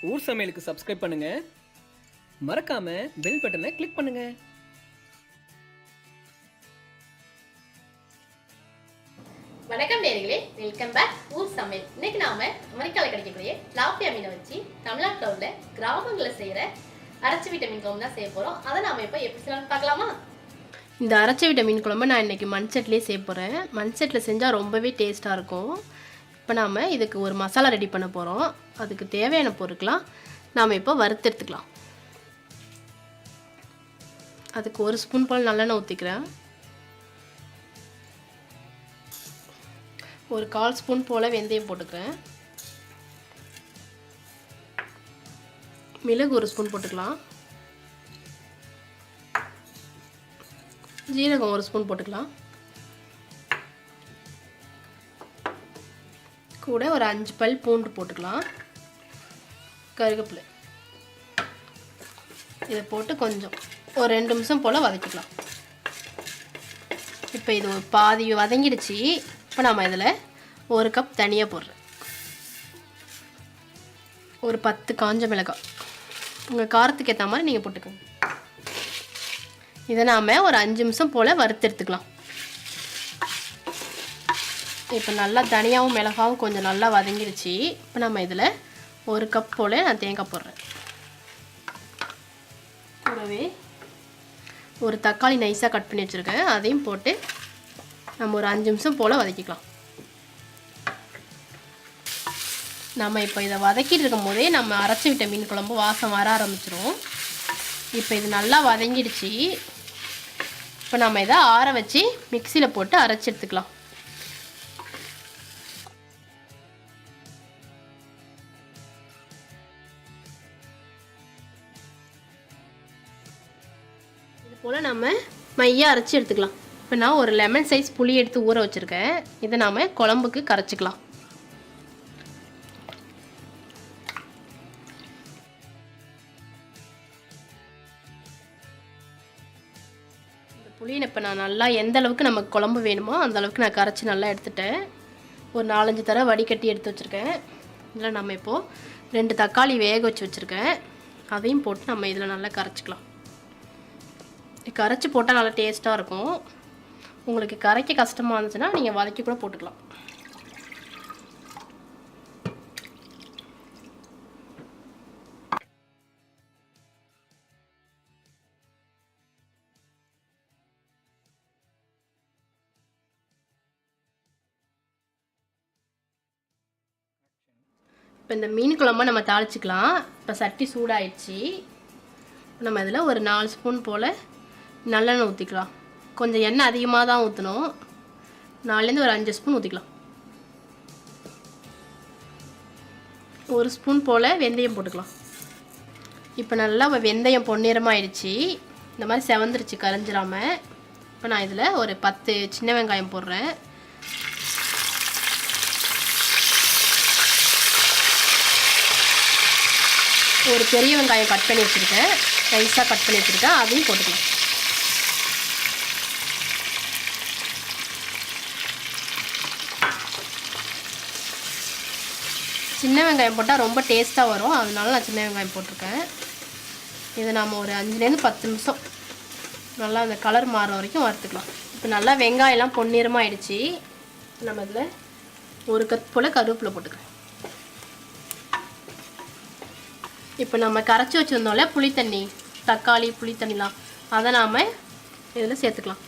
ஊர் சமையலுக்கு சப்ஸ்கிரைப் பண்ணுங்க, மறக்காம பெல் பட்டனை கிளிக் பண்ணுங்க. வணக்கம் நேயர்களே, வெல்கம் பேக் ஊர் சமையல். இன்னைக்கு நாம அமெரிக்காவில் கிடைக்கக்கூடிய திலாப்பியா மீனை வச்சு தமிழ்நாட்டில் உள்ள கிராமங்களில் செய்யற அரச்சுவிட்ட மீன் குழம்பு தான் செய்ய போறோம். அதை நாம இப்போ எப்படி செய்யலாம்னு பார்க்கலாமா? இந்த அரச்சுவிட்ட மீன் குழம்பு நான் இன்னைக்கு மண் சட்டிலே செய்ய போகிறேன். மண் சட்டில் செஞ்சால் ரொம்பவே டேஸ்ட்டாக இருக்கும். இப்போ நாம் இதுக்கு ஒரு மசாலா ரெடி பண்ண போகிறோம். அதுக்கு தேவையான பொருட்களாம் நாம் இப்போ வறுத்தெடுத்துக்கலாம். அதுக்கு 1 ஸ்பூன் போல் நல்லெண்ணெய் ஊற்றிக்கிறேன். ஒரு 1/4 ஸ்பூன் போல் வெந்தயம் போட்டுக்கிறேன். மிளகு 1 ஸ்பூன் போட்டுக்கலாம். ஜீரகம் 1 ஸ்பூன் போட்டுக்கலாம். கூட ஒரு 5 பல் பூண்டு போட்டுக்கலாம். கருவேப்பிலை இதை போட்டு கொஞ்சம் ஒரு 2 நிமிஷம் போல் வதக்கிக்கலாம். இப்போ இது ஒரு பாதி வதங்கிடுச்சு. இப்போ நம்ம இதில் 1 கப் தனியாக போடுறேன். ஒரு 10 காஞ்ச மிளகாய் உங்கள் காரத்துக்கு ஏற்ற மாதிரி நீங்கள் போட்டுக்கோங்க. இதை நாம் ஒரு 5 நிமிஷம் போல் வறுத்தெடுத்துக்கலாம். இப்போ நல்லா தனியாகவும் மிளகாவும் கொஞ்சம் நல்லா வதங்கிடுச்சு. இப்போ நம்ம இதில் 1 கப் போல் நான் தேங்காய் போடுறேன். கூடவே ஒரு தக்காளி நைஸாக கட் பண்ணி வச்சுருக்கேன். அதையும் போட்டு நம்ம ஒரு 5 நிமிஷம் போல் வதக்கிக்கலாம். நம்ம இப்போ இதை வதக்கிட்டு இருக்கும் போதே நம்ம அரைச்சி விட்ட மீன் குழம்பு வாசம் வர ஆரம்பிச்சிரும். இப்போ இது நல்லா வதங்கிடுச்சு. இப்போ நம்ம இதை ஆற வச்சு மிக்சியில் போட்டு அரைச்சி எடுத்துக்கலாம். இது போல் நம்ம மையாக அரைச்சி எடுத்துக்கலாம். இப்போ நான் ஒரு லெமன் சைஸ் புளி எடுத்து ஊற வச்சுருக்கேன். இதை நாம் குழம்புக்கு கரைச்சிக்கலாம். இந்த புளியை இப்போ நான் நல்லா எந்த அளவுக்கு நமக்கு குழம்பு வேணுமோ அந்த அளவுக்கு நான் கரைச்சி நல்லா எடுத்துட்டேன். ஒரு 4-5 தடவை வடிகட்டி எடுத்து வச்சுருக்கேன். இதில் நம்ம இப்போது 2 தக்காளி வேக வச்சு வச்சுருக்கேன். அதையும் போட்டு நம்ம இதில் நல்லா கரைச்சிக்கலாம். கரைச்சி போட்டால் நல்லா டேஸ்ட்டாக இருக்கும். உங்களுக்கு கரைக்க கஷ்டமாக இருந்துச்சுன்னா நீங்கள் வதக்கி கூட போட்டுக்கலாம். இப்போ இந்த மீன் குழம்பை நம்ம தாளிச்சிக்கலாம். இப்போ சட்டி சூடாயிடுச்சு. நம்ம இதில் ஒரு 4 ஸ்பூன் போல் நல்லெண்ணெய் ஊற்றிக்கலாம். கொஞ்சம் எண்ணெய் அதிகமாக தான் ஊற்றணும். 4லேருந்து ஒரு 5 ஸ்பூன் ஊற்றிக்கலாம். 1 ஸ்பூன் போல் வெந்தயம் போட்டுக்கலாம். இப்போ நல்லா வெந்தயம் பொன்னிறமாயிடுச்சு. இந்த மாதிரி செவந்துருச்சு கரைஞ்சிடாமல். இப்போ நான் இதில் ஒரு 10 சின்ன வெங்காயம் போடுறேன். ஒரு பெரிய வெங்காயம் கட் பண்ணி வச்சுருக்கேன், நைஸாக கட் பண்ணி வச்சுருக்கேன். அதையும் போட்டுக்கலாம். சின்ன வெங்காயம் போட்டால் ரொம்ப டேஸ்ட்டாக வரும், அதனால நான் சின்ன வெங்காயம் போட்டிருக்கேன். இதை நாம் ஒரு 5லேருந்து 10 நிமிஷம் நல்லா அந்த கலர் மாறுற வரைக்கும் வறுத்துக்கலாம். இப்போ நல்லா வெங்காயம்லாம் பொன்னிறமாக ஆயிடுச்சு. நம்ம இதில் 1 கப் போல் கருவேப்பிலை போட்டுக்கலாம். இப்போ நம்ம கரைச்சி வச்சுருந்தோம்ல புளித்தண்ணி, தக்காளி புளித்தண்ணிலாம், அதை நாம் இதில் சேர்த்துக்கலாம்.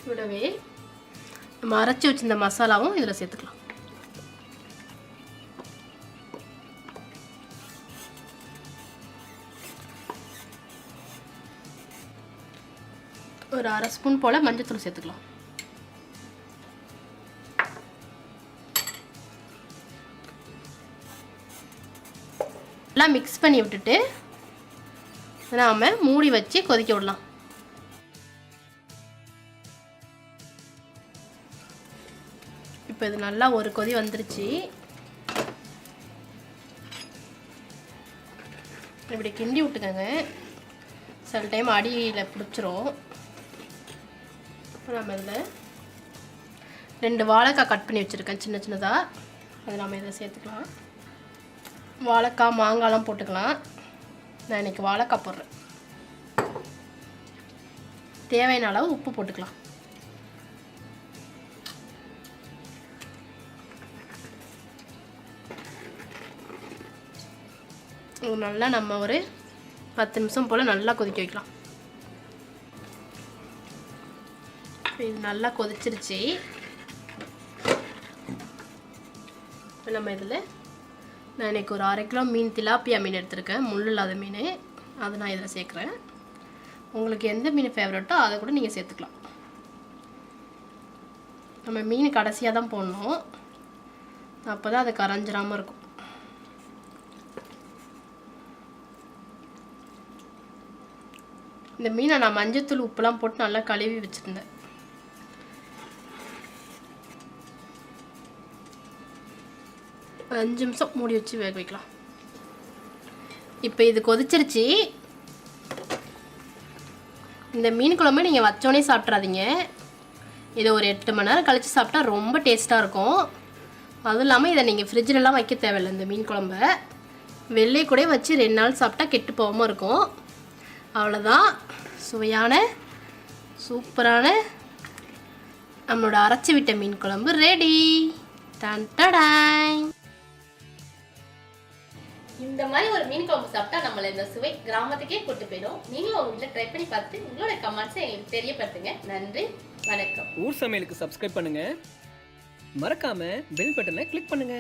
கூடவே நம்ம அரைச்சி வச்சிருந்த மசாலாவும் இதில் சேர்த்துக்கலாம். ஒரு 1/2 ஸ்பூன் போல் மஞ்சள்தூள் சேர்த்துக்கலாம். எல்லாம் மிக்ஸ் பண்ணி விட்டுட்டு நாம் மூடி வச்சு கொதிக்க விடலாம். இப்போ இது நல்லா ஒரு கொதி வந்துருச்சு. இப்படி கிண்டி விட்டுக்கோங்க. சில டைம் அடியில் பிடிச்சிரும். நம்ம இதில் 2 வாழைக்காய் கட் பண்ணி வச்சுருக்கேன் சின்ன சின்னதாக. அதை நம்ம இதை சேர்த்துக்கலாம். வாழைக்காய் மாங்காய்லாம் போட்டுக்கலாம். நான் இன்றைக்கி வாழைக்காய் போடுறேன். தேவையான அளவு உப்பு போட்டுக்கலாம். நல்லா நம்ம ஒரு 10 நிமிஷம் போல் நல்லா கொதிக்க வைக்கலாம். இது நல்லா கொதிச்சிருச்சு. இப்போ நம்ம இதில் நான் இன்றைக்கி ஒரு 1/2 கிலோ மீன் திலாப்பியா மீன் எடுத்திருக்கேன், முள் இல்லாத மீன். அதை நான் இதில் சேர்க்குறேன். உங்களுக்கு எந்த மீன் ஃபேவரட்டோ அதை கூட நீங்கள் சேர்த்துக்கலாம். நம்ம மீன் கடைசியாக தான் போடணும், அப்போ தான் அது கரைஞ்சிராமல் இருக்கும். இந்த மீனை நான் மஞ்சத்தூள் உப்புலாம் போட்டு நல்லா கழுவி வச்சுருந்தேன். ஒரு 5 நிமிஷம் மூடி வச்சு வேக வைக்கலாம். இப்போ இது கொதிச்சிருச்சு. இந்த மீன் குழம்பு நீங்கள் வச்சோடனே சாப்பிட்றாதீங்க. இதை ஒரு 8 மணி நேரம் கழித்து சாப்பிட்டா ரொம்ப டேஸ்ட்டாக இருக்கும். அதுவும் இல்லாமல் இதை நீங்கள் ஃப்ரிட்ஜிலலாம் வைக்க தேவையில்லை. இந்த மீன் குழம்ப வெளியே கூட வச்சு 2 நாள் சாப்பிட்டா கெட்டு போகாமல் இருக்கும். அவ்வளோதான், சுவையான சூப்பரான நம்மளோட அரைச்சி விட்ட மீன் குழம்பு ரெடி. டன் டடாய். இந்த மாதிரி ஒரு மீன் குழம்பு சாப்பிட்டா நம்மள இந்த சுவை கிராமத்துக்கே கூட்டு போயிடும். நீங்களும் உங்க வீட்டில் ட்ரை பண்ணி பார்த்து உங்களோட கமெண்ட்ஸை எங்களுக்கு தெரியப்படுத்துங்க. நன்றி, வணக்கம். ஊர் சமையலுக்கு சப்ஸ்கிரைப் பண்ணுங்க, மறக்காம பெல் பட்டனை கிளிக் பண்ணுங்க.